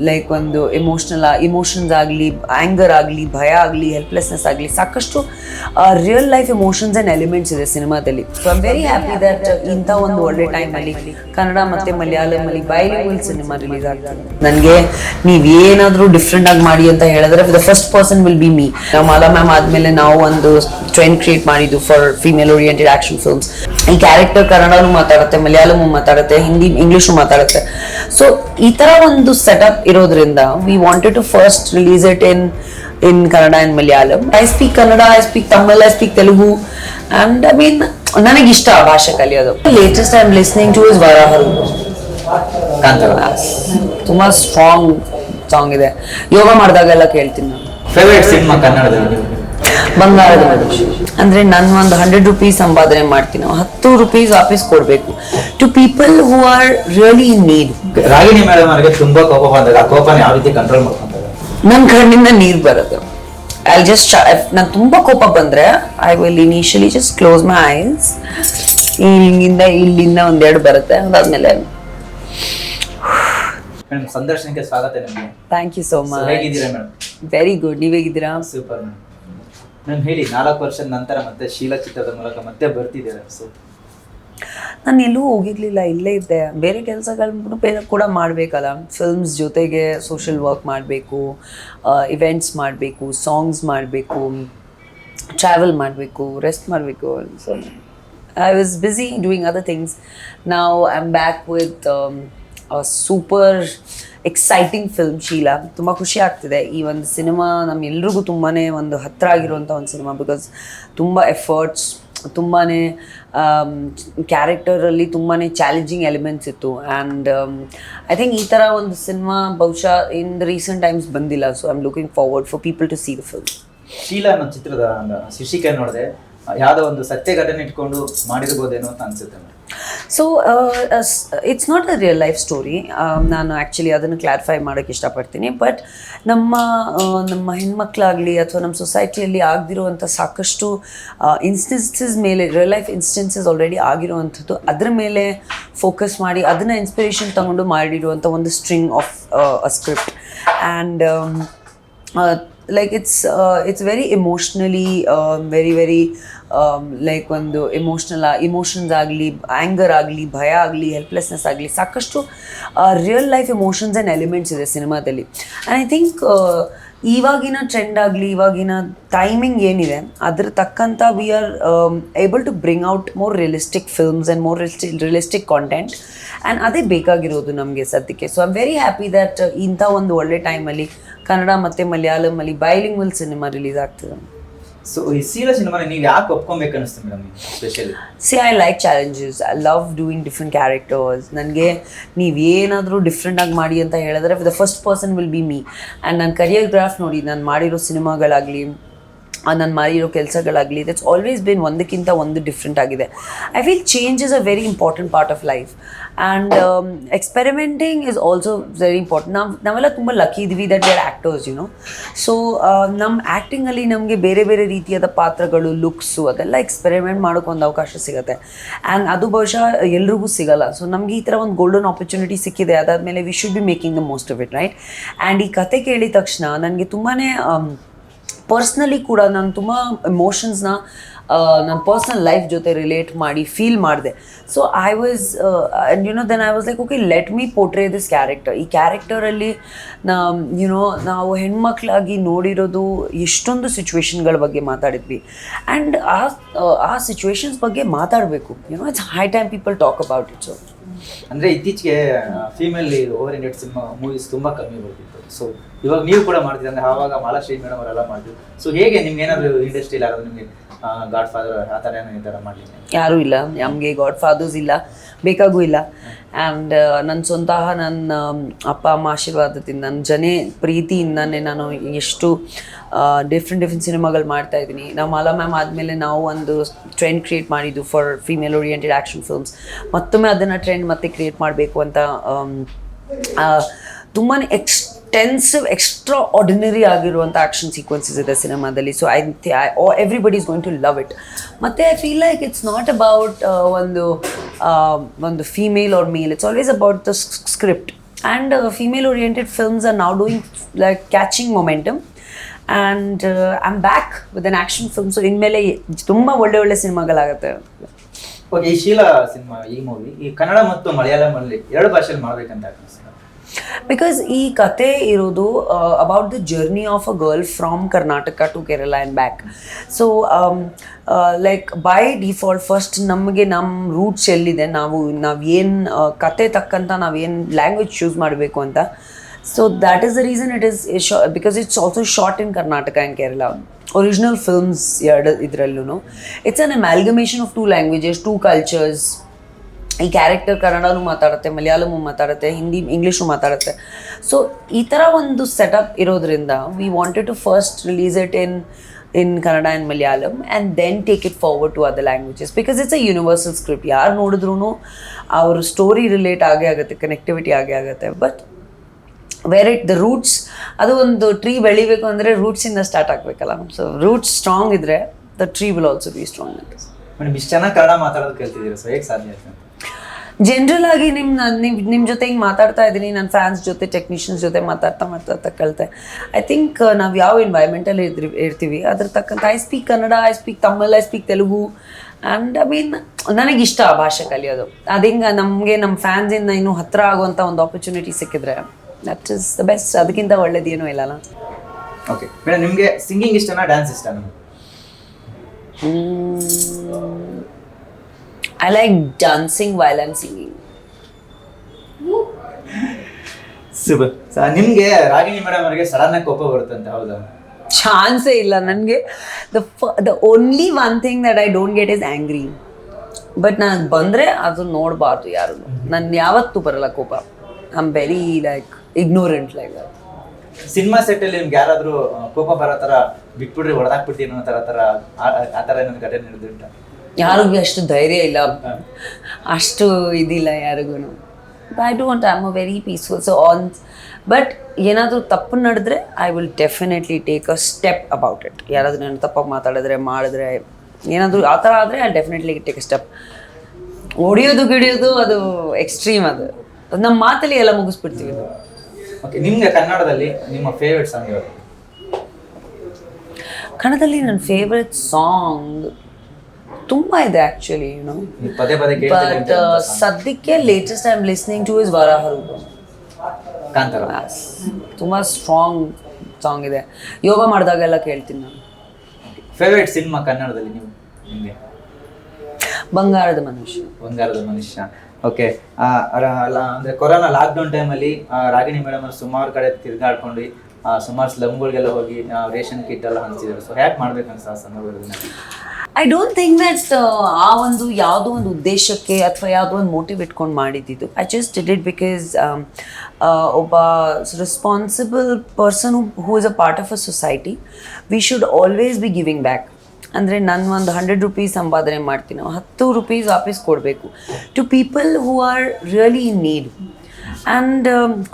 Like ಒಂದು emotions ಆಗಲಿ, anger ಆಗಲಿ, ಭಯ ಆಗಲಿ, ಹೆಲ್ಪ್ಲೆಸ್ನೆಸ್ ಆಗಲಿ, ಸಾಕಷ್ಟು real life emotions and elements ಇದೆ ಸಿನಿಮಾದಲ್ಲಿ. So I am very happy that ಇಂಥ ಒಂದು ಒಳ್ಳೆ ಟೈಮಲ್ಲಿ ಕನ್ನಡ ಮತ್ತು ಮಲಯಾಳಮಲ್ಲಿ ಬೈಲಿಂಗ್ವಲ್ ಸಿನಿಮಾ ರಿಲೀಸ್ ಆಗ್ತದೆ. ನನಗೆ ನೀವೇನಾದರೂ ಡಿಫ್ರೆಂಟಾಗಿ ಮಾಡಿ ಅಂತ ಹೇಳಿದ್ರೆ the first person will be me. ನಾವು ಮಾಲಾ ಮ್ಯಾಮ್ ಆದಮೇಲೆ ನಾವು ಒಂದು ಟ್ರೆಂಡ್ ಕ್ರಿಯೇಟ್ ಮಾಡಿದ್ದು for female oriented action films. ಈ ಕ್ಯಾರೆಕ್ಟರ್ ಕನ್ನಡನೂ ಮಾತಾಡುತ್ತೆ, ಮಲಯಾಳಮೂ ಮಾತಾಡುತ್ತೆ, ಹಿಂದಿ ಇಂಗ್ಲೀಷು ಮಾತಾಡುತ್ತೆ. ಸೊ ಈ ಥರ ಒಂದು ಸೆಟಪ್ ಇರೋದ್ರಿಂದ we wanted to first release it in Kannada and Malayalam. I speak Kannada, I speak Tamil, I speak Telugu, and I mean ನನಗೆ ಇಷ್ಟ ಆ ಭಾಷೆ ಕಲಿಯೋದು. Latest I am listening to is ವರಾಹರು ಕಾಂತಾರ. ತುಂಬಾ ಸ್ಟ್ರಾಂಗ್ ಸಾಂಗ್ ಇದೆ, ಯೋಗ ಮಾಡಿದಾಗೆಲ್ಲ ಕೇಳ್ತೀನಿ ನಾನು. ಫೇವರೇಟ್ ಸಿನಿಮಾ ಕನ್ನಡದಲ್ಲಿ ಬಂಗಾರದ ಮನುಷ್ಯ. ಅಂದ್ರೆ ನಾನು ಒಂದು 100 ರೂಪೀಸ್ ಸಂಪಾದನೆ ಮಾಡ್ತೀನಿ, 10 ರೂಪೀಸ್ ವಾಪಸ್ ಕೊಡ್ಬೇಕು to people who are really in need. Ragini madam ಅವರಿಗೆ ತುಂಬಾ ಕೋಪ ಬಂದಾಗ ಆ ಕೋಪನ ಯಾವ ರೀತಿ ಕಂಟ್ರೋಲ್ ಮಾಡ್ಕೊಂತಾರೆ? ನನ್ನ ಕಣ್ಣಿಂದ ನೀರು ಬರುತ್ತೆ. ಐ ಜಸ್ಟ್ ನಾನು ತುಂಬಾ ಕೋಪ ಬಂದ್ರೆ I will initially just close my eyes. ಇಲ್ಲಿಂದ ಒಂದೆರಡು ಬರುತ್ತೆ, ಅದಾದ್ಮೇಲೆ ಮೇಡಮ್ ಸಂದರ್ಶನಕ್ಕೆ ಸ್ವಾಗತ ನಿಮಗೆ. Thank you so much. ಹೇಗಿದ್ದೀರಾ ಮೇಡಮ್? ವೆರಿ ಗುಡ್, ನೀವ್ ಹೇಗಿದ್ದೀರಾ? Super madam. ನಾನು ಹೇಳಿ 4 ವರ್ಷದ ನಂತರ ಮತ್ತೆ ಶೀಲಾ ಚಿತ್ರದ ಮೂಲಕ ಮತ್ತೆ ಬರ್ತಿದ್ದೀರಾ. ಸೊ ನಾನು ಎಲ್ಲೂ ಹೋಗಿರ್ಲಿಲ್ಲ, ಇಲ್ಲೇ ಇದ್ದೆ. ಬೇರೆ ಕೆಲಸಗಳನ್ನು ಬೇರೆ ಕೂಡ ಮಾಡಬೇಕಲ್ಲ, ಫಿಲ್ಮ್ಸ್ ಜೊತೆಗೆ ಸೋಷಿಯಲ್ ವರ್ಕ್ ಮಾಡಬೇಕು, ಇವೆಂಟ್ಸ್ ಮಾಡಬೇಕು, ಸಾಂಗ್ಸ್ ಮಾಡಬೇಕು, ಟ್ರಾವೆಲ್ ಮಾಡಬೇಕು, ರೆಸ್ಟ್ ಮಾಡಬೇಕು. So I was busy doing other things. Now I am back with super exciting film Sheela. ತುಂಬ ಖುಷಿ ಆಗ್ತಿದೆ. ಈ ಒಂದು ಸಿನಿಮಾ ನಮ್ಮೆಲ್ರಿಗೂ ತುಂಬಾ ಒಂದು ಹತ್ತಿರ ಆಗಿರುವಂಥ ಒಂದು ಸಿನಿಮಾ. ಬಿಕಾಸ್ ತುಂಬ ಎಫರ್ಟ್ಸ್, ತುಂಬಾ ಕ್ಯಾರೆಕ್ಟರಲ್ಲಿ ತುಂಬಾ ಚಾಲೆಂಜಿಂಗ್ ಎಲಿಮೆಂಟ್ಸ್ ಇತ್ತು. ಆ್ಯಂಡ್ ಐ ಥಿಂಕ್ ಈ ಥರ ಒಂದು ಸಿನಿಮಾ ಬಹುಶಃ ಇನ್ ದ ರೀಸೆಂಟ್ ಟೈಮ್ಸ್ ಬಂದಿಲ್ಲ. So I am looking forward for people to see the film. Sheela ಅನ್ನೋ ಚಿತ್ರದ ಶೀರ್ಷಿಕೆ ನೋಡಿದೆ, ಯಾವುದೋ ಒಂದು ಸತ್ಯ ಘಟನೆ ಇಟ್ಕೊಂಡು ಮಾಡಿರ್ಬೋದೇನೋ ಅಂತ ಅನ್ಸುತ್ತೆ. So it's not a real life story. ನಾನು ಆ್ಯಕ್ಚುಲಿ ಅದನ್ನು ಕ್ಲಾರಿಫೈ ಮಾಡೋಕ್ಕೆ ಇಷ್ಟಪಡ್ತೀನಿ. ಬಟ್ ನಮ್ಮ ಹೆಣ್ಮಕ್ಳಾಗಲಿ ಅಥವಾ ನಮ್ಮ ಸೊಸೈಟಿಯಲ್ಲಿ ಆಗದಿರುವಂಥ ಸಾಕಷ್ಟು ಇನ್ಸ್ಟೆನ್ಸಸ್ ಮೇಲೆ, ರಿಯಲ್ ಲೈಫ್ ಇನ್ಸ್ಟೆನ್ಸಸ್ ಆಲ್ರೆಡಿ ಆಗಿರುವಂಥದ್ದು, ಅದರ ಮೇಲೆ ಫೋಕಸ್ ಮಾಡಿ ಅದನ್ನು ಇನ್ಸ್ಪಿರೇಷನ್ ತಗೊಂಡು ಮಾಡಿರುವಂಥ ಒಂದು string of a script. And like it's very emotionally very like ಒಂದು ಇಮೋಷನ್ಸ್ ಆಗಲಿ, ಆ್ಯಂಗರ್ ಆಗಲಿ, ಭಯ ಆಗಲಿ, ಹೆಲ್ಪ್ಲೆಸ್ನೆಸ್ ಆಗಲಿ, ಸಾಕಷ್ಟು real life emotions and elements ಇದೆ ಸಿನಿಮಾದಲ್ಲಿ. ಆ್ಯಂಡ್ ಐ ಥಿಂಕ್ ಇವಾಗಿನ ಟ್ರೆಂಡ್ ಆಗಲಿ, ಇವಾಗಿನ ಟೈಮಿಂಗ್ ಏನಿದೆ ಅದ್ರ ತಕ್ಕಂಥ we are able to bring out more realistic films and more realistic content. And ಅದೇ ಬೇಕಾಗಿರೋದು ನಮಗೆ ಸದ್ಯಕ್ಕೆ. So I am very happy that ಇಂಥ ಒಂದು ಒಳ್ಳೆ ಟೈಮಲ್ಲಿ ಕನ್ನಡ ಮತ್ತು ಮಲಯಾಳಮಲ್ಲಿ ಬೈಲಿಂಗ್ವಲ್ ಸಿನಿಮಾ ರಿಲೀಸ್ ಆಗ್ತದೆ. ಸೊ ಈ ಶೀಲಾ ಸಿನಿಮಾನ ನೀವು ಯಾಕೆ ಒಪ್ಕೊಬೇಕು ಅನಿಸ್ತು madam specially? C I like challenges, I love doing different characters. ನನಗೆ ನೀವೇನಾದರೂ ಡಿಫ್ರೆಂಟಾಗಿ ಮಾಡಿ ಅಂತ ಹೇಳಿದ್ರೆ the first person will be me. And ನನ್ನ ಕರಿಯರ್ ಗ್ರಾಫ್ ನೋಡಿ, ನಾನು ಮಾಡಿರೋ ಸಿನಿಮಾಗಳಾಗಲಿ, ನಾನು ಮಾಡಿರೋ ಕೆಲಸಗಳಾಗಲಿ, ದಟ್ಸ್ ಆಲ್ವೇಸ್ ಬಿನ್ ಒಂದಕ್ಕಿಂತ ಒಂದು ಡಿಫ್ರೆಂಟ್ ಆಗಿದೆ. I feel change is a very important part of life. And experimenting is also very important. ನಾವೆಲ್ಲ ತುಂಬ ಲಕ್ಕಿ ಇದ್ವಿ that we are actors, YONO. So ನಮ್ಮ ಆ್ಯಕ್ಟಿಂಗಲ್ಲಿ ನಮಗೆ ಬೇರೆ ಬೇರೆ ರೀತಿಯಾದ ಪಾತ್ರಗಳು, ಲುಕ್ಸು, ಅದೆಲ್ಲ ಎಕ್ಸ್ಪೆರಿಮೆಂಟ್ ಮಾಡೋಕ್ಕೆ ಒಂದು ಅವಕಾಶ ಸಿಗುತ್ತೆ. ಆ್ಯಂಡ್ ಅದು ಬಹುಶಃ ಎಲ್ರಿಗೂ ಸಿಗಲ್ಲ. ಸೊ ನಮಗೆ ಈ ಥರ ಒಂದು ಗೋಲ್ಡನ್ ಆಪರ್ಚುನಿಟಿ ಸಿಕ್ಕಿದೆ. ಅದಾದಮೇಲೆ we should be making the most of it, right? And ಈ ಕತೆ ಕೇಳಿದ ತಕ್ಷಣ ನನಗೆ ತುಂಬಾ ಪರ್ಸ್ನಲಿ ಕೂಡ ನಾನು ತುಂಬ ಎಮೋಷನ್ಸ್ನ ನನ್ನ ಪರ್ಸ್ನಲ್ ಲೈಫ್ ಜೊತೆ ರಿಲೇಟ್ ಮಾಡಿ ಫೀಲ್ ಮಾಡಿದೆ. So I was then I was like, okay, let me portray this character. ಈ ಕ್ಯಾರೆಕ್ಟರಲ್ಲಿ ನಾವು ಹೆಣ್ಮಕ್ಳಾಗಿ ನೋಡಿರೋದು ಎಷ್ಟೊಂದು ಸಿಚುವೇಶನ್ಗಳ ಬಗ್ಗೆ ಮಾತಾಡಿದ್ವಿ. ಆ್ಯಂಡ್ ಆ ಸಿಚುವೇಶನ್ಸ್ ಬಗ್ಗೆ ಮಾತಾಡಬೇಕು. It's high time people talk about it. So ಅಂದರೆ ಇತ್ತೀಚೆಗೆ ಫೀಮೇಲ್ ಓರಿಯೆಂಟೆಡ್ ಸಿನಿಮಾ ಮೂವೀಸ್ ತುಂಬ ಕಮ್ಮಿ ಬರ್ತಿತ್ತು. ಸೊ ಇವಾಗ ನೀವು ಕೂಡ ಮಾಡ್ತೀರಿ, ಅಂದರೆ ಆವಾಗ ಮಾಲಾಶ್ರೀ ಮೇಡಮ್ ಅವರೆಲ್ಲ ಮಾಡಿದ್ರು. ಸೊ ಹೇಗೆ ನಿಮ್ಗೆ ಏನಾದರೂ ಇಂಡಸ್ಟ್ರಿಯಲ್ಲಿ ಯಾರಾದರೂ ನಿಮಗೆ ಗಾಡ್ ಫಾದರ್ ಆ ಥರ ಏನೋ ಈ ಥರ ಮಾಡಲಿ? ಯಾರೂ ಇಲ್ಲ, ನಮಗೆ ಗಾಡ್ ಫಾದರ್ಸ್ ಇಲ್ಲ, ಬೇಕಾಗೂ ಇಲ್ಲ. ಆ್ಯಂಡ್ ನನ್ನ ಸ್ವಂತಹ ನನ್ನ ಅಪ್ಪ ಅಮ್ಮ ಆಶೀರ್ವಾದದಿಂದ, ನನ್ನ ಜನೇ ಪ್ರೀತಿಯಿಂದನೇ ನಾನು ಎಷ್ಟು ಡಿಫ್ರೆಂಟ್ ಸಿನಿಮಾಗಳು ಮಾಡ್ತಾಯಿದ್ದೀನಿ. ನಾವು ಮಾಲಾ ಮ್ಯಾಮ್ ಆದಮೇಲೆ ನಾವು ಒಂದು ಟ್ರೆಂಡ್ ಕ್ರಿಯೇಟ್ ಮಾಡಿದ್ದು for female oriented action films. ಮತ್ತೊಮ್ಮೆ ಅದನ್ನು ಟ್ರೆಂಡ್ ಮತ್ತೆ ಕ್ರಿಯೇಟ್ ಮಾಡಬೇಕು ಅಂತ ತುಂಬಾ ಎಕ್ಸ್ಟ್ರಾ ಆರ್ಡಿನರಿ ಆಗಿರುವಂಥ ಆ್ಯಕ್ಷನ್ ಸೀಕ್ವೆನ್ಸಸ್ ಇದೆ ಸಿನಿಮಾದಲ್ಲಿ. So everybody is going to love it. ಮತ್ತು I feel like it's not about ಒಂದು female or male, it's always about the script. and female oriented films are now doing like catching momentum, and I'm back with an action film, so inmele tumba ಒಳ್ಳೆ ಸಿನಿಮಾಗಳಾಗುತ್ತೆ. Okay, ಈ Sheila cinema, ಈ movie ಈ ಕನ್ನಡ ಮತ್ತು ಮಲಯಾಳಂ ಅಲ್ಲಿ ಎರಡು ಭಾಷೆಯಲ್ಲಿ ಮಾಡ್ಬೇಕಂತ ಅನಿಸ್ತದೆ. ಬಿಕಾಸ್ ಈ ಕತೆ ಇರೋದು about the journey of a girl from Karnataka to Kerala and back. So like by default first ನಮಗೆ ನಮ್ಮ ರೂಟ್ಸ್ ಎಲ್ಲಿದೆ, ನಾವು ಏನು ಕತೆ ತಕ್ಕಂಥ ನಾವೇನು ಲ್ಯಾಂಗ್ವೇಜ್ ಚೂಸ್ ಮಾಡಬೇಕು ಅಂತ. So that is the reason it is because it's also short in Karnataka and Kerala. Original films ಎರಡು ಇದರಲ್ಲೂ it's an amalgamation of 2 languages, 2 cultures. ಈ ಕ್ಯಾರೆಕ್ಟರ್ ಕನ್ನಡನೂ ಮಾತಾಡುತ್ತೆ, ಮಲಯಾಳಮೂ ಮಾತಾಡುತ್ತೆ, ಹಿಂದಿ ಇಂಗ್ಲೀಷು ಮಾತಾಡುತ್ತೆ. ಸೊ ಈ ಥರ ಒಂದು ಸೆಟಪ್ ಇರೋದ್ರಿಂದ we wanted to first release it in Kannada and Malayalam and then take it forward to other languages, because it's a universal script. ಯಾರು ನೋಡಿದ್ರೂ ಅವ್ರ ಸ್ಟೋರಿ ರಿಲೇಟ್ ಆಗೇ ಆಗುತ್ತೆ, ಕನೆಕ್ಟಿವಿಟಿ ಆಗೇ ಆಗುತ್ತೆ. ಬಟ್ ದ ರೂಟ್ಸ್, ಅದು ಒಂದು ಟ್ರೀ ಬೆಳಿಬೇಕು ಅಂದರೆ ರೂಟ್ಸಿಂದ ಸ್ಟಾರ್ಟ್ ಆಗಬೇಕಲ್ಲ. ಸೊ ರೂಟ್ಸ್ ಸ್ಟ್ರಾಂಗ್ ಇದ್ದರೆ the tree will also be strong. Madam, ಇಷ್ಟು ಚೆನ್ನಾಗಿ ಕನ್ನಡ ಮಾತಾಡೋದು ಕಲ್ತಿದ್ದೀರಾ, ಸೊ ಹೇಗೆ ಸಾಧ್ಯ ಆಯ್ತು? ಜನರಲ್ ಆಗಿ ನಿಮ್ಮ ಜೊತೆ ಹಿಂಗೆ ಮಾತಾಡ್ತಾ ಇದ್ದೀನಿ, ನನ್ನ ಫ್ಯಾನ್ಸ್ ಜೊತೆ, ಟೆಕ್ನಿಷಿಯನ್ಸ್ ಜೊತೆ ಮಾತಾಡ್ತಾ ಕಲಿತೆ. ಐ ಥಿಂಕ್ ನಾವು ಯಾವ ಎನ್ವೈರ್ಮೆಂಟಲ್ಲಿ ಇರ್ತೀವಿ ಅದ್ರ ತಕ್ಕಂಥ I speak Kannada, I speak Tamil, I speak Telugu. And I mean ನನಗಿಷ್ಟ ಆ ಭಾಷೆ ಕಲಿಯೋದು. ಅದು ಹಿಂಗೆ ನಮಗೆ ನಮ್ಮ ಫ್ಯಾನ್ಸಿಂದ ಇನ್ನೂ ಹತ್ತಿರ ಆಗುವಂಥ ಒಂದು ಆಪರ್ಚುನಿಟಿ ಸಿಕ್ಕಿದ್ರೆ ದಟ್ ಈಸ್ ದ ಬೆಸ್ಟ್. ಅದಕ್ಕಿಂತ ಒಳ್ಳೇದೇನೂ ಇಲ್ಲಲ್ಲ. ಓಕೆ ಮೇಡಮ್, ನಿಮಗೆ ಸಿಂಗಿಂಗ್ ಇಷ್ಟನಾ, ಡ್ಯಾನ್ಸ್ ಇಷ್ಟನಾ? I like dancing while I'm singing. Super. ನಿಮಗೆ ರಾಗಿಣಿ ಮೇಡಮ್ ಅವರಿಗೆ ಸಡನ್ ಆಗಿ ಕೋಪ ಬರುತ್ತಂತೆ, ಹೌದಾ? ಚಾನ್ಸೇ ಇಲ್ಲ ನನಗೆ. The only one thing that I don't get is angry. But ನನಗೆ ಬಂದರೆ ಅದು ನೋಡಬಾರ್ದು ಯಾರು. ನಾನು ಯಾವತ್ತೂ ಬರಲ್ಲ ಕೋಪ. I am very like ignorant like that. Cinema ಸೆಟ್ಟಲ್ಲಿ ನಿಮ್ಗೆ ಯಾರಾದರೂ ಕೋಪ ಬರೋ ಥರ ಬಿಟ್ಬಿಡ್ರಿ, ಹೊಡೆದಾಕ್ಬಿಡ್ತೀನಿ ಅನ್ನೋ ಥರ ಆ ಥರ ಏನಾದ್ರು ಘಟನೆ ನಡೆದುಂಟ? ಯಾರಿಗೂ ಅಷ್ಟು ಧೈರ್ಯ ಇಲ್ಲ, ಅಷ್ಟು ಇದಿಲ್ಲ ಯಾರಿಗೂ. I don't, I am a very peaceful. So but ಏನಾದರೂ ತಪ್ಪು ನಡೆದ್ರೆ I will definitely take a step about it. ಯಾರಾದರೂ ನಾನು ತಪ್ಪಾಗಿ ಮಾತಾಡಿದ್ರೆ, ಮಾಡಿದ್ರೆ, ಏನಾದರೂ ಆ ಥರ ಆದರೆ I definitely take a step. ಹೊಡಿಯೋದು ಗಿಡಿಯೋದು ಅದು ಎಕ್ಸ್ಟ್ರೀಮ್. ಅದು ನಮ್ಮ ಮಾತಲ್ಲಿ ಎಲ್ಲ ಮುಗಿಸ್ಬಿಡ್ತೀವಿ. ಓಕೆ, ನಿಮಗೆ ಕನ್ನಡದಲ್ಲಿ ನಿಮ್ಮ ಫೇವ್ರೆಟ್ ಸಾಂಗ್ ಯಾವುದು? ಕನ್ನಡದಲ್ಲಿ ನನ್ನ ಫೇವ್ರೆಟ್ ಸಾಂಗ್ ತುಂಬ ಇದೆ ಆ್ಯಕ್ಚುಲಿ, ಯುನೋ. ಬಟ್ ಸದ್ಯಕ್ಕೆ latest I am listening to is Varaharoopa. Kantara ತುಂಬ ಸ್ಟ್ರಾಂಗ್ ಸಾಂಗ್ ಇದೆ, ಯೋಗ ಮಾಡಿದಾಗೆಲ್ಲ ಕೇಳ್ತೀನಿ ನಾನು. ಫೇವ್ರೆಟ್ ಸಿನಿಮಾ ಕನ್ನಡದಲ್ಲಿ ನಿಮಗೆ? ಬಂಗಾರದ ಮನುಷ್ಯ. ಬಂಗಾರದ ಮನುಷ್ಯ. ಓಕೆ, ಅಂದರೆ ಕೊರೋನಾ ಲಾಕ್ಡೌನ್ ಟೈಮಲ್ಲಿ ರಾಗಿಣಿ ಮೇಡಮ್ ಅವರು ಸುಮಾರು ಕಡೆ ತಿರುಗಾಡ್ಕೊಂಡು ಸುಮಾರು ಸ್ಲಮ್ಗಳಿಗೆಲ್ಲ ಹೋಗಿ ರೇಷನ್ ಕಿಟ್ ಎಲ್ಲ ಹಂಚಿದ್ರು. ಸೊ ಹ್ಯಾಕ್ ಮಾಡ್ಬೇಕು ಅನ್ಸ ಸಂದರ್ಭದಲ್ಲಿ? ಐ ಡೋಂಟ್ ಥಿಂಕ್ ದಟ್ ಆ ಒಂದು ಯಾವುದೋ ಒಂದು ಉದ್ದೇಶಕ್ಕೆ ಅಥವಾ ಯಾವುದೋ ಒಂದು ಮೋಟಿವ್ ಇಟ್ಕೊಂಡು ಮಾಡಿದ್ದಿದ್ದು. I just did it because ಒಬ್ಬ responsible person who is a part of a society, we should always be giving back. ಅಂದರೆ ನಾನು ಒಂದು 100 ರೂಪೀಸ್ ಸಂಪಾದನೆ ಮಾಡ್ತೀನಿ, 10 ರೂಪೀಸ್ ವಾಪಸ್ ಕೊಡಬೇಕು to people who are really in need. And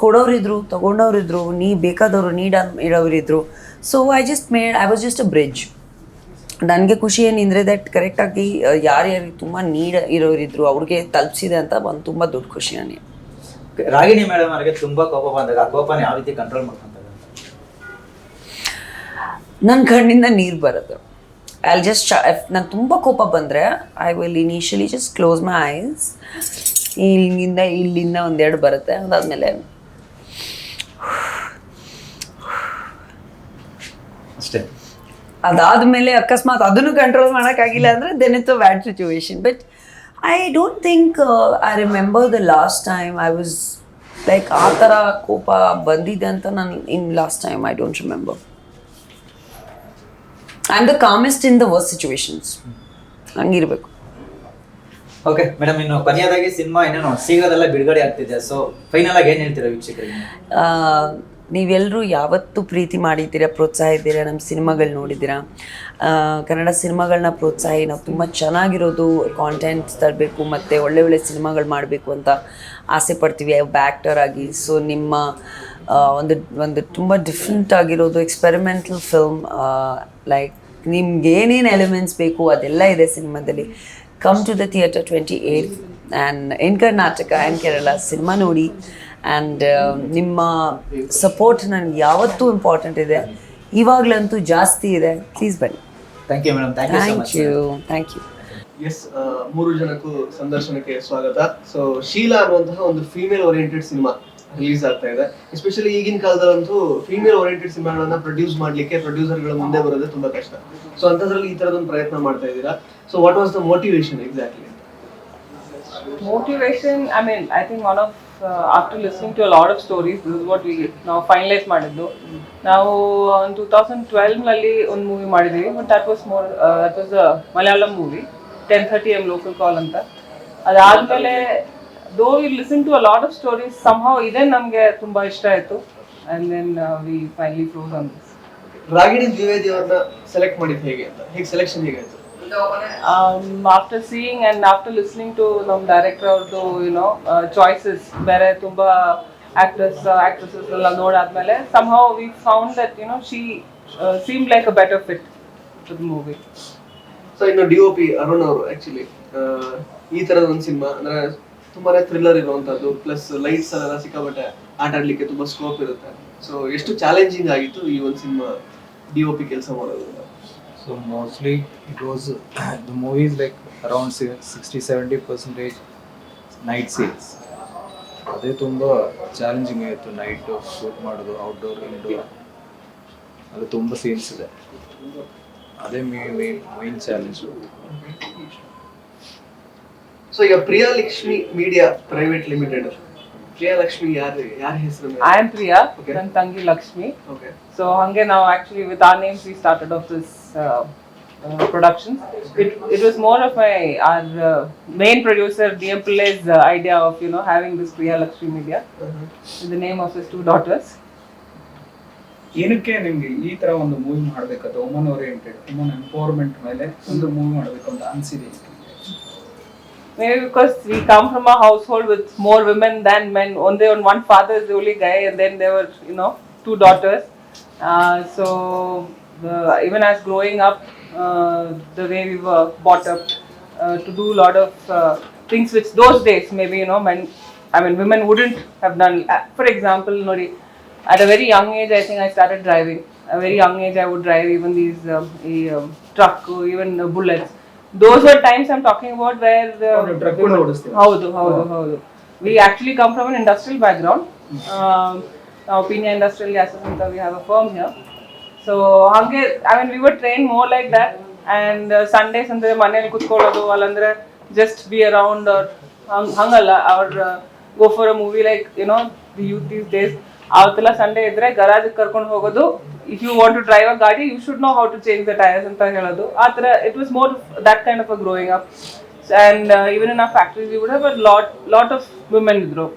ಕೊಡೋರಿದ್ರು, ತೊಗೊಂಡವ್ರಿದ್ರು, ಬೇಕಾದವರು ಇಡೋರಿದ್ರು. So I was just a bridge. ನನಗೆ ಖುಷಿ ಏನಿದ್ರೆ ದಟ್ ಕರೆಕ್ಟಾಗಿ ಯಾರ್ಯಾರಿಗೆ ತುಂಬ ನೀಡ್ ಇರೋರಿದ್ರು ಅವ್ರಿಗೆ ತಲುಪಿಸಿದೆ ಅಂತ ಒಂದು ತುಂಬ ದೊಡ್ಡ ಖುಷಿ ನನಗೆ. ರಾಗಿಣಿ ಮೇಡಮ್ ಅವರಿಗೆ ತುಂಬ ಕೋಪ ಬಂದಾಗ ಆ ಕೋಪನ ಯಾವ ರೀತಿ ಕಂಟ್ರೋಲ್ ಮಾಡ್ಕೊಂತಾರೆ? ನನ್ನ ಕಣ್ಣಿಂದ ನೀರು ಬರುತ್ತೆ. ಐ ಜಸ್ಟ್ ನಾನು ತುಂಬ ಕೋಪ ಬಂದರೆ I will initially just close my eyes. ಇಲ್ಲಿಂದ ಒಂದೆರಡು ಬರುತ್ತೆ, ಅದಾದಮೇಲೆ ಅಷ್ಟೇ. ಅದಾದಮೇಲೆ ಅಕಸ್ಮಾತ್ ಅದನ್ನು ಕಂಟ್ರೋಲ್ ಮಾಡೋಕ್ಕಾಗಿಲ್ಲ ಅಂದರೆ then it's a bad situation. But I don't think I remember the last time I was like ಆ ಥರ ಕೋಪ ಬಂದಿದೆ ಅಂತ ನಾನು last time I don't remember. I am the calmest in the worst situations. ಹಂಗಿರ್ಬೇಕು. Okay madam, ಇನ್ನು ಕೊನೆಯದಾಗಿ cinema ಇನ್ನೇನು ಶೀಘ್ರದಲ್ಲ ಬಿಡುಗಡೆ ಆಗ್ತಿದೆ. ಸೊ ಫೈನಲ್ ಆಗಿ ಏನು ಹೇಳ್ತೀರಾ ವೀಕ್ಷಕರಿಗೆ? ನೀವೆಲ್ಲರೂ ಯಾವತ್ತೂ ಪ್ರೀತಿ ಮಾಡಿದ್ದೀರಾ, ಪ್ರೋತ್ಸಾಹ ಇದ್ದೀರಾ, ನಮ್ಮ ಸಿನಿಮಾಗಳು ನೋಡಿದ್ದೀರಾ. ಕನ್ನಡ ಸಿನಿಮಾಗಳನ್ನ ಪ್ರೋತ್ಸಾಹಿ. ನಾವು ತುಂಬ ಚೆನ್ನಾಗಿರೋದು ಕಾಂಟೆಂಟ್ಸ್ ತರಬೇಕು ಮತ್ತು ಒಳ್ಳೆ ಸಿನಿಮಾಗಳು ಮಾಡಬೇಕು ಅಂತ ಆಸೆ ಪಡ್ತೀವಿ ಒಬ್ಬ ಆ್ಯಕ್ಟರ್ ಆಗಿ. ಸೊ ನಿಮ್ಮ ಒಂದು ತುಂಬ ಡಿಫ್ರೆಂಟ್ ಆಗಿರೋದು ಎಕ್ಸ್ಪೆರಿಮೆಂಟಲ್ ಫಿಲ್ಮ್, ಲೈಕ್ ನಿಮ್ಗೆ ಏನೇನು ಎಲಿಮೆಂಟ್ಸ್ ಬೇಕು ಅದೆಲ್ಲ ಇದೆ ಸಿನಿಮಾದಲ್ಲಿ. Come to the theatre 28th and in Karnataka and Kerala. Cinema ನೋಡಿ ಆ್ಯಂಡ್ ನಿಮ್ಮ ಸಪೋರ್ಟ್ ನನಗೆ ಯಾವತ್ತೂ ಇಂಪಾರ್ಟೆಂಟ್ ಇದೆ, ಇವಾಗಲಂತೂ ಜಾಸ್ತಿ ಇದೆ. ಪ್ಲೀಸ್ ಬನ್ನಿ. Thank you madam, thank you so much. Thank you. Yes, 3 ಜನಕ್ಕೂ ಸಂದರ್ಶನಕ್ಕೆ ಸ್ವಾಗತ. ಸೊ ಶೀಲಾ ಅನ್ನುವಂತಹ ಒಂದು ಫೀಮೇಲ್ ಓರಿಯೆಂಟೆಡ್ ಸಿನಿಮಾ ರಿಲೀಸ್ ಆಗ್ತಾ ಇದೆ. ಎಸ್ಪೆಷಲಿ ಈಗಿನ ಕಾಲದಲ್ಲಂತೂ ಫೀಮೇಲ್ ಓರಿಯೆಂಟೆಡ್ ಸಿನಿಮಾಗಳನ್ನ ಪ್ರೊಡ್ಯೂಸ್ ಮಾಡ್ಲಿಕ್ಕೆ ಪ್ರೊಡ್ಯೂಸರ್ಗಳ ಮುಂದೆ ಬರೋದೇ ತುಂಬಾ ಕಷ್ಟ. ಸೊ ಅಂತದ್ರಲ್ಲಿ ಈ ತರದೊಂದು ಪ್ರಯತ್ನ ಮಾಡ್ತಾ ಇದ್ದೀರಾ. So what was the motivation exactly? Motivation, I mean, I think one of after listening to a lot of stories, this is what we now finalize ಮಾಡಿದ್ದು. ನಾವು in 2012 ನಲ್ಲಿ ಒಂದು ಮೂವಿ ಮಾಡಿದ್ವಿ, but that was a Malayalam movie, 10:30 AM local call ಅಂತ. ಅದಾದ್ಮೇಲೆ though we listened to a lot of stories, somehow ಇದೇ ನಮಗೆ ತುಂಬಾ ಇಷ್ಟ ಆಯ್ತು, and then we finally closed on this. Ragini Dwivedi ಅವ್ರನ್ನ ಸೆಲೆಕ್ಟ್ ಮಾಡಿದ್ದು ಹೇಗೆ ಅಂತ, ಹೇಗೆ ಸೆಲೆಕ್ಷನ್ ಹೇಗಾಯ್ತು? After seeing and after listening to ನಮ್ಮ ಡೈರೆಕ್ಟರ್ ಅವ್ರದ್ದು choices, ಬೇರೆ ತುಂಬಾ actresses ಎಲ್ಲ ನೋಡಾದ್ಮೇಲೆ somehow we found that she seemed like a better fit to the movie. So ಇನ್ನು DOP ಅರುಣ್ ಅವರು ಆಕ್ಚುಲಿ ಈ ತರದ ಒಂದು ಸಿನಿಮಾ ಅಂದ್ರೆ ತುಂಬಾನೇ ಥ್ರಿಲ್ಲರ್ ಇರುವಂತದ್ದು, ಪ್ಲಸ್ ಲೈಟ್ಸ್ ಎಲ್ಲ ಸಿಕ್ಕಾಪಟ್ಟೆ ಆಟ ಆಡ್ಲಿಕ್ಕೆ ತುಂಬಾ ಸ್ಕೋಪ್ ಇರುತ್ತೆ. ಸೊ ಎಷ್ಟು ಚಾಲೆಂಜಿಂಗ್ ಆಗಿತ್ತು ಈ ಒಂದು ಸಿನಿಮಾ DOP ಕೆಲಸ ಮಾಡೋದು? So mostly it was the movie is like around 60-70% night scenes. ಅದೇ ತುಂಬ ಚಾಲೆಂಜಿಂಗ್ ಆಯಿತು. ನೈಟ್ ಶೂಟ್ ಮಾಡೋದು, ಔಟ್ಡೋರ್ ಇಂಡೋರ್, ಅದು ತುಂಬ ಸೀನ್ಸ್ ಇದೆ. ಅದೇ ಮೇನ್ ಚಾಲೆಂಜ್. ಸೊ ಈಗ ಪ್ರಿಯಲಕ್ಷ್ಮಿ ಮೀಡಿಯಾ ಪ್ರೈವೇಟ್ ಲಿಮಿಟೆಡ್, ಪ್ರಿಯಲಕ್ಷ್ಮಿ ಯಾರ ಹೆಸರು? I am Priya, ನನ್ನ ತಂಗಿ Lakshmi. Okay. So hange now actually with our names we started off this production. It was more of our main producer DM Pillai's idea of having this Priya Lakshmi Media in the name of his 2 daughters. ಏನಕ್ಕೆ ನಿಮಗೆ ಈ ತರ ಒಂದು movie ಮಾಡಬೇಕಾದ್ರೆ woman oriented, woman empowerment ಮೇಲೆ ಒಂದು movie ಮಾಡಬೇಕು ಅಂತ ಅನಿಸಿದೆ? Maybe because we come from a household with more women than men. Only one father is the only guy, and then there were 2 daughters. So even as growing up, the way we were brought up to do a lot of things which those days maybe women wouldn't have done. For example, at a very young age I think I started driving. At a very young age I would drive even these truck, even bullets. Those were times I'm talking about where haudu. We actually come from an industrial background. Now Pina Industrial Gases anta we have a firm here. So we were trained more like that, and Sundays andre maneli kutkolodu allandre just be around or hangalla or go for a movie like the youth these days. Avtala Sunday idre garage karkondu hogodu. If you want to drive a gaadi, you should know how to change the tires anta helodu. Athara it was more that kind of a growing up, and even in our factories we would have a lot of women idru.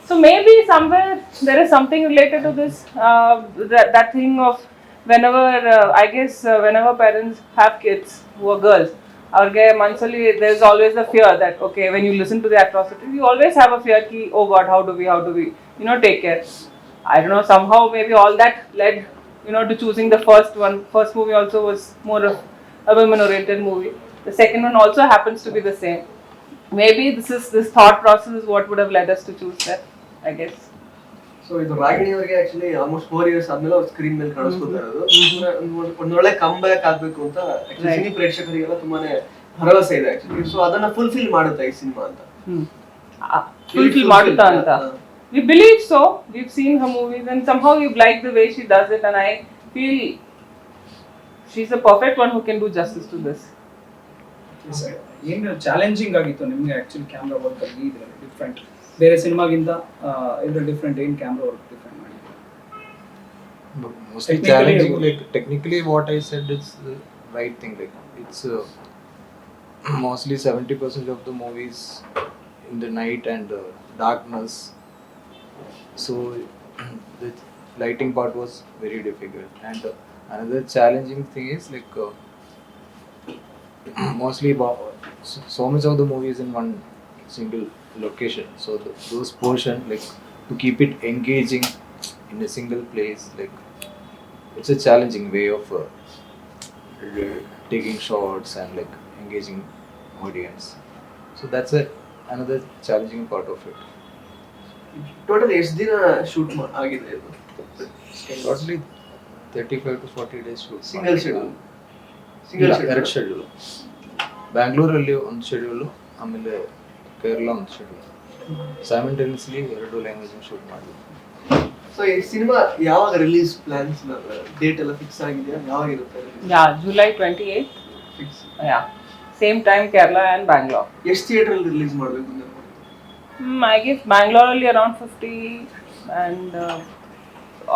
So maybe somewhere there is something related to this, that thing of whenever I guess whenever parents have kids who are girls, ಅವ್ರಿಗೆ ಮನಸ್ಸಲ್ಲಿ there is always the fear that okay, when you listen to the atrocity you always have a fear ki oh god, how do we take care. I don't know, somehow maybe all that led to choosing the first movie also was more of a women oriented movie. The second one also happens to be the same. Maybe this thought process is what would have led us to choose that, I guess. So ಇದು ರಾಗಿಣಿ ಅವರಿಗೆ actually almost 4 years ಆದ್ಮೇಲೆ ಅವ್ರು screen ಮೇಲೆ ಕಾಣಿಸ್ಕೊತಾ ಇರೋದು. ಒಂದು ಒಳ್ಳೆ come back ಆಗ್ಬೇಕು ಅಂತ ಸಿನಿ ಪ್ರೇಕ್ಷಕರಿಗೆಲ್ಲ ತುಂಬಾನೇ ಭರವಸೆ ಇದೆ ಆಕ್ಚುಲಿ. ಸೊ ಅದನ್ನ ಫುಲ್ಫಿಲ್ ಮಾಡುತ್ತಾ ಈ ಸಿನಿಮಾ ಅಂತ? ಫುಲ್ಫಿಲ್ ಮಾಡುತ್ತಾ ಅಂತ we believe so. We've seen her movies and somehow we've liked the way she does it, and I feel she's a perfect one who can do justice to this. ಏನು challenging ಆಗಿತ್ತು ನಿಮಗೆ actually camera work ಅಲ್ಲಿ ಇದರಲ್ಲಿ different ಬೇರೆ ಸಿನಿಮಾಗಿಂತ ಇದರಲ್ಲಿ different ಏನು camera work different ಮಾಡಿದ್ರು? Mostly challenging, like technically what I said is the right thing. Like it's mostly 70% of the movies in the night and darkness. So the lighting part was very difficult, and another challenging thing is like mostly so much of the movies in one single location. So those portion, like to keep it engaging in a single place, like it's a challenging way of taking shots and like engaging audience. So that's another challenging part of it. Total ಎಷ್ಟು ದಿನ shoot ಆಗಿದೆ ಇದು? Totally 35 to 40 days shoot. Single schedule ಎರಡು schedule. ಬ್ಯಾಂಗ್ಳೂರಲ್ಲಿ ಒಂದು schedule, ಆಮೇಲೆ ಕೇರಳ ಒಂದು schedule. Simultaneously 2 language shoot ಮಾಡಿದ್ವಿ. ಸೊ ಈ ಸಿನಿಮಾ ಯಾವಾಗ ರಿಲೀಸ್ ಪ್ಲಾನ್ಸ್ ಡೇಟ್ ಎಲ್ಲ ಫಿಕ್ಸ್ ಆಗಿದೆಯಾ? ಯಾವಾಗ ಇರುತ್ತೆ? Yeah, July 28th. Fix. Yeah. Same time Kerala and Bangalore. ಎಷ್ಟು ಥಿಯೇಟರ್ ಅಲ್ಲಿ ರಿಲೀಸ್ ಮಾಡಬೇಕು ಅಂತ? I guess Bangalore only around 50 and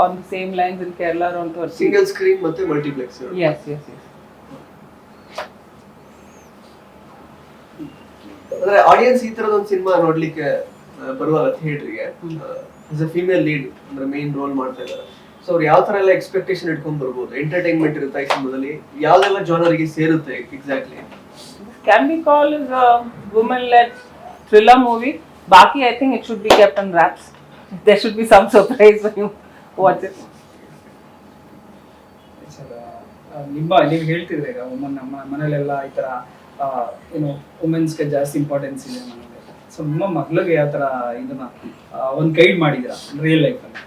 on the same lines in Kerala around 30. Single screen ಮತ್ತೆ multiplex? Yes, yes, yes. ಅಂದ್ರೆ audience ಈ ತರದ ಒಂದು cinema ನೋಡ್ಲಿಕ್ಕೆ ಬರುವಾಗ ಥಿಯೇಟರ್ಗೆ ಆಸ್ ಅ ಫೀಮೇಲ್ ಲೀಡ್ ಅಂದ್ರೆ ಮೇನ್ ರೋಲ್ ಮಾಡ್ತಾ ಇದ್ದಾರೆ, ಸೊ ಅವ್ರು ಯಾವ ತರ ಎಲ್ಲ ಎಕ್ಸ್ಪೆಕ್ಟೇಷನ್ ಇಟ್ಕೊಂಡ್ ಬರ್ಬೋದು? ಎಂಟರ್ಟೈನ್ಮೆಂಟ್ ಇರುತ್ತೆ ಈ ಸಿನಿಮಾದಲ್ಲಿ, ಯಾವ್ದೆಲ್ಲ ಜಾನರ್ಗೆ ಸೇರುತ್ತೆ exactly? Can be called as a woman-led thriller movie. Baki, I think it should be kept on wraps. There should be some surprise when you watch it. ನೀವು ಹೇಳ್ತಿದ್ರೆ ಈಗ ನಮ್ಮ ಮನೇಲೆಲ್ಲ ಈ ಥರ ಏನು ವುಮೆನ್ಸ್ಗೆ ಜಾಸ್ತಿ ಇಂಪಾರ್ಟೆನ್ಸ್ ಇದೆ ಮನೇಲಿ. ಸೊ ನಿಮ್ಮ ಮಗಳಿಗೆ ಯಾವ ಥರ ಇದನ್ನ ಒಂದು ಗೈಡ್ ಮಾಡಿದ್ದೀರಾ ರಿಯಲ್ ಲೈಫಲ್ಲಿ?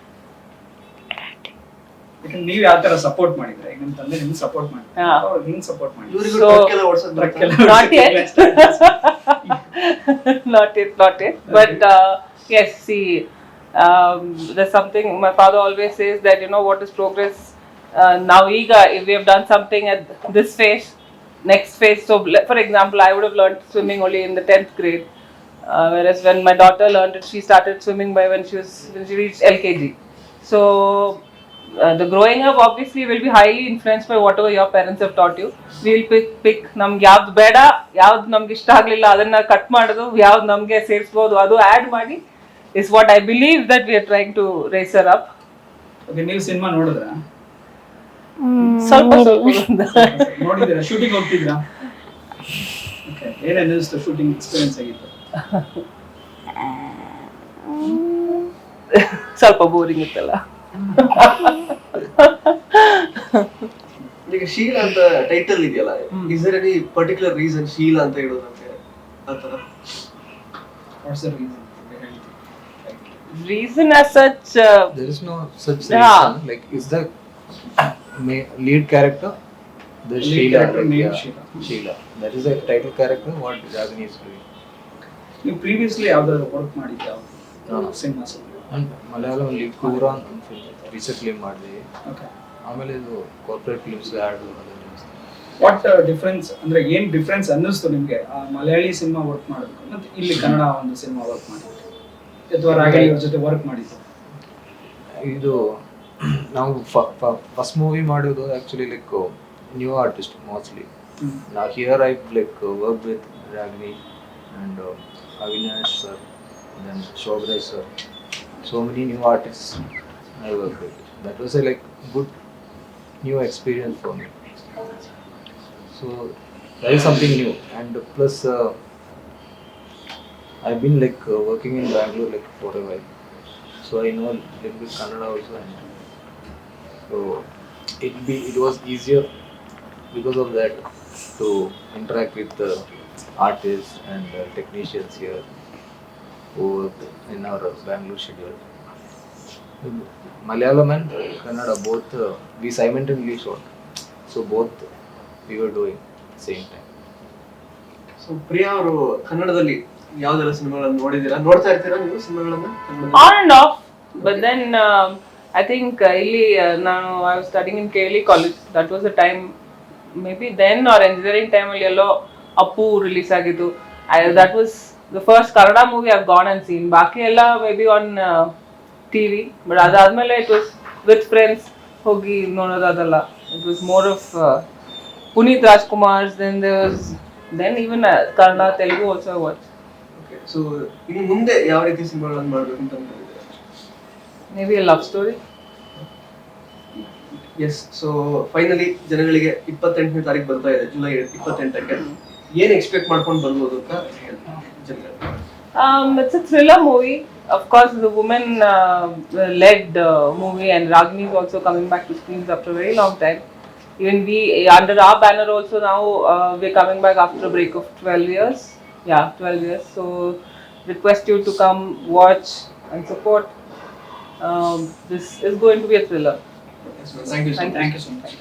ಯಾಕಂದ್ರೆ ನೀವು ಯಾವ ಥರ ಸಪೋರ್ಟ್ ಮಾಡಿದ್ರೆ, ಈಗ ನಿಮ್ಮ ತಂದೆ ನಿಮ್ಗೆ ಸಪೋರ್ಟ್ ಮಾಡಿದ್ರೆ ಅವ್ರು ಹಿಂಗೆ ಸಪೋರ್ಟ್ ಮಾಡಿದ್ರು? Not yet. Not yet. But yes, see, there's something my father always says that, you know, what is progress? Now, if we have done something at this phase, next phase. So, for example, I would have learned swimming only in the 10th grade, whereas when my daughter learned it, she started swimming by when she reached LKG. So, the growing up obviously will be highly influenced by whatever your parents have taught you. We'll pick ನಮ್ಗೆ ಯಾವ್ದು ಬೇಡ, ಯಾವ್ದು ನಮ್ಗೆ ಇಷ್ಟ ಆಗಲಿಲ್ಲ ಅದನ್ನ cut ಮಾಡೋದು, ಯಾವ್ದು ನಮಗೆ ಸೇರಿಸ್ಬೋದು ಅದು ಆ್ಯಡ್ ಮಾಡಿ is what I believe that we are trying to raise her up. Okay, ನೀವು ಸಿನಿಮಾ ನೋಡಿದ್ರಾ? ಸ್ವಲ್ಪ ನೋಡಿದ್ದೀರಾ? ಶೂಟಿಂಗ್ ಹೋಗ್ತಿದ್ರಾ? ಓಕೆ, ಏನು ಅನ್ನಿಸ್ತು? ಶೂಟಿಂಗ್ ಎಕ್ಸ್ಪೀರಿಯನ್ಸ್ ಆಗಿತ್ತು? ಸ್ವಲ್ಪ ಬೋರಿಂಗ್ ಇತ್ತಲ್ಲ. ಈಗ ಶೀಲಾ ಅಂತ ಟೈಟಲ್ ಇದೆಯಲ್ಲ, is there any particular reason Sheela ಅಂತ ಹೇಳೋದಂತೆ ಆತರ? What's the reason? Reason as such, there is no such reason. Like, is the lead character the Lead Sheela? character Like, name yeah, Sheela. Sheela. That is the title character. What Ragini is doing. ನೀವು previously ಯಾವ್ದಾದ್ರು work ಮಾಡಿದ್ಯಾ cinemas? Malayalam ಅಲ್ಲಿ ಕೂರಾನ್ ಅಂತ recently ಮಾಡಿದ್ವಿ. Okay, ಆಮೇಲೆ ಇದು corporate films add what difference ಅಂದ್ರೆ ಏನು ಡಿಫ್ರೆನ್ಸ್ ಅನ್ನಿಸ್ತು ನಿಮಗೆ ಮಲಯಾಳಿ ಸಿನಿಮಾ ವರ್ಕ್ ಮಾಡೋದಕ್ಕೆ ಮತ್ತೆ ಇಲ್ಲಿ ಕನ್ನಡ ಒಂದು ಸಿನಿಮಾ ವರ್ಕ್ ಮಾಡಿದ್ದು, ಅಥವಾ ರಾಗಿಣಿ ಅವ್ರ ಜೊತೆ ವರ್ಕ್ ಮಾಡಿದ್ದು? ಇದು ನಾವು ಫಸ್ಟ್ ಮೂವಿ ಮಾಡೋದು actually like new artist mostly. Now here I like worked with Ragini and Avinash sir, then Shobraj sir. So many new artists I worked with. That was a like good new experience for me. So that is something new, and plus I've been like working in Bangalore like for a while, so I know a little bit Kannada also, and so it was easier because of that to interact with the artists and technicians here who work in our Bangalore schedule. Malayalam and Kannada both we simultaneously shot, so both we were doing same time. So Priya ಅವರು ಕನ್ನಡದಲ್ಲಿ ಯಾವ್ದೆಲ್ಲ ಸಿನಿಮಾಗಳನ್ನ ನೋಡಿದೀರಾ? ನೋಡ್ತಾ ಇರ್ತೀರಾ ನೀವು ಸಿನಿಮಾಗಳನ್ನ? on and off, but then I think ಇಲ್ಲಿ ನಾನು I was studying in KLE college. That was the time, maybe then or engineering time ಅಲ್ಲಿ ಎಲ್ಲೋ appu release ಆಗಿತ್ತು. That was the first Kannada movie I've gone and seen. ಬಾಕಿ ಎಲ್ಲ maybe on TV, but ಅದಾದ್ಮೇಲೆ it was with friends ಹೋಗಿ ನೋಡೋದು ಅದಲ್ಲ. It was more of Puneeth Rajkumar's, then even Kannada, Telugu also I watched. Okay, so ಇನ್ನು ಮುಂದೆ ಯಾವ ರೀತಿ ಸಿನಿಮಾಗಳನ್ನ ಮಾಡ್ಬೇಕು ಅಂತ ಅನ್ಕೊಂಡಿದ್ದೀರಾ? Maybe a love story. Yes, so finally ಜನಗಳಿಗೆ 28ನೇ ತಾರೀಕು ಬರ್ತಾ ಇದೆ, ಜುಲೈ 28ಕ್ಕೆ ಏನ್ ಎಕ್ಸ್ಪೆಕ್ಟ್ ಮಾಡ್ಕೊಂಡು ಬರ್ಬೋದು ಅಂತ ಜನಗಳಿಗೆ? It's a thriller movie. Of course, the woman-led movie, and Ragini is also coming back to screens after a very long time. Even we, under our banner also now, we're coming back after a break of 12 years. Yeah, 12 years. So, request you to come watch and support. This is going to be a thriller. Yes, ma'am. Thank you so much. Thank you so much.